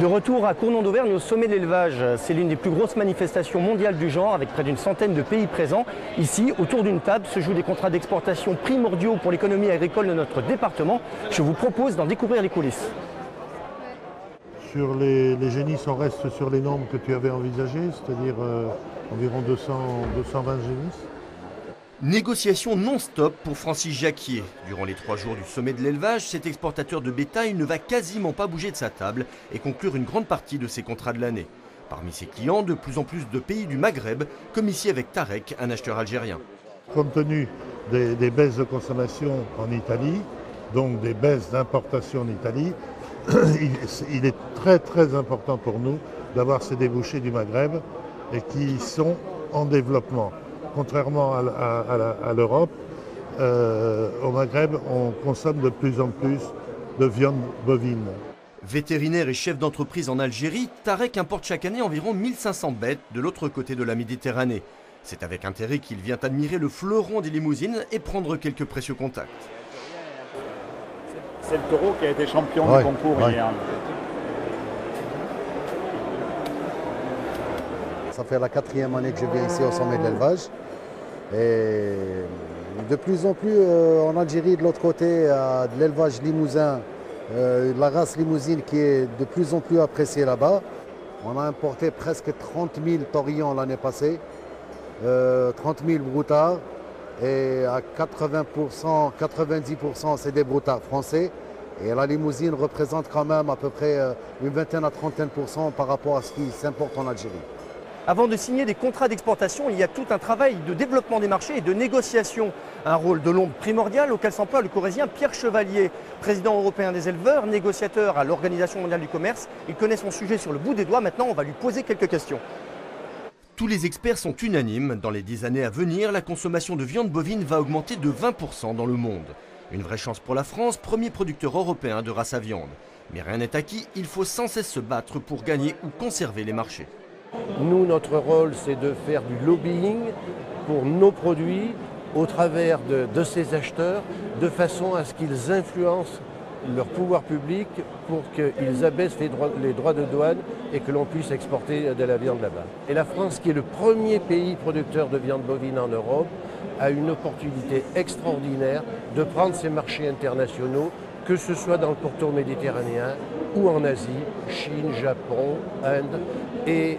De retour à Cournon d'Auvergne au sommet de l'élevage. C'est l'une des plus grosses manifestations mondiales du genre avec près d'une centaine de pays présents. Ici, autour d'une table, se jouent des contrats d'exportation primordiaux pour l'économie agricole de notre département. Je vous propose d'en découvrir les coulisses. Sur les génisses, on reste sur les normes que tu avais envisagées, c'est-à-dire environ 220 génisses. Négociation non-stop pour Francis Jacquier. Durant les 3 jours du sommet de l'élevage, cet exportateur de bétail ne va quasiment pas bouger de sa table et conclure une grande partie de ses contrats de l'année. Parmi ses clients, de plus en plus de pays du Maghreb, comme ici avec Tarek, un acheteur algérien. Compte tenu des baisses de consommation en Italie, donc des baisses d'importation en Italie, il est très important pour nous d'avoir ces débouchés du Maghreb et qui sont en développement. Contrairement à l'Europe, au Maghreb, on consomme de plus en plus de viande bovine. Vétérinaire et chef d'entreprise en Algérie, Tarek importe chaque année environ 1500 bêtes de l'autre côté de la Méditerranée. C'est avec intérêt qu'il vient admirer le fleuron des limousines et prendre quelques précieux contacts. C'est le taureau qui a été champion du concours hier. Ça fait la 4e année que je viens ici au sommet de l'élevage. Et de plus en plus en Algérie, de l'autre côté, de l'élevage limousin, la race limousine qui est de plus en plus appréciée là-bas. On a importé presque 30 000 taurillons l'année passée, 30 000 broutards, et à 80%, 90% c'est des broutards français. Et la limousine représente quand même à peu près une vingtaine à 30% par rapport à ce qui s'importe en Algérie. Avant de signer des contrats d'exportation, il y a tout un travail de développement des marchés et de négociation. Un rôle de l'ombre primordial auquel s'emploie le Corrézien Pierre Chevalier, président européen des éleveurs, négociateur à l'Organisation mondiale du commerce. Il connaît son sujet sur le bout des doigts. Maintenant, on va lui poser quelques questions. Tous les experts sont unanimes. Dans les 10 années à venir, la consommation de viande bovine va augmenter de 20% dans le monde. Une vraie chance pour la France, premier producteur européen de race à viande. Mais rien n'est acquis, il faut sans cesse se battre pour gagner ou conserver les marchés. Nous, notre rôle, c'est de faire du lobbying pour nos produits au travers de ces acheteurs, de façon à ce qu'ils influencent leur pouvoir public pour qu'ils abaissent les droits de douane et que l'on puisse exporter de la viande là-bas. Et la France, qui est le premier pays producteur de viande bovine en Europe, a une opportunité extraordinaire de prendre ces marchés internationaux, que ce soit dans le pourtour méditerranéen ou en Asie, Chine, Japon, Inde et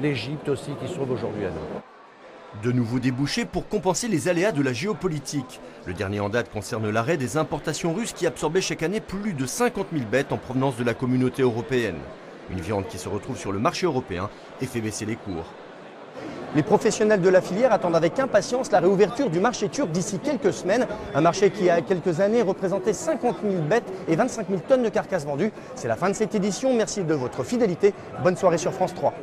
l'Égypte aussi qui se trouve aujourd'hui à nous. De nouveaux débouchés pour compenser les aléas de la géopolitique. Le dernier en date concerne l'arrêt des importations russes qui absorbaient chaque année plus de 50 000 bêtes en provenance de la communauté européenne. Une viande qui se retrouve sur le marché européen et fait baisser les cours. Les professionnels de la filière attendent avec impatience la réouverture du marché turc d'ici quelques semaines. Un marché qui, il y a quelques années, représentait 50 000 bêtes et 25 000 tonnes de carcasses vendues. C'est la fin de cette édition. Merci de votre fidélité. Bonne soirée sur France 3.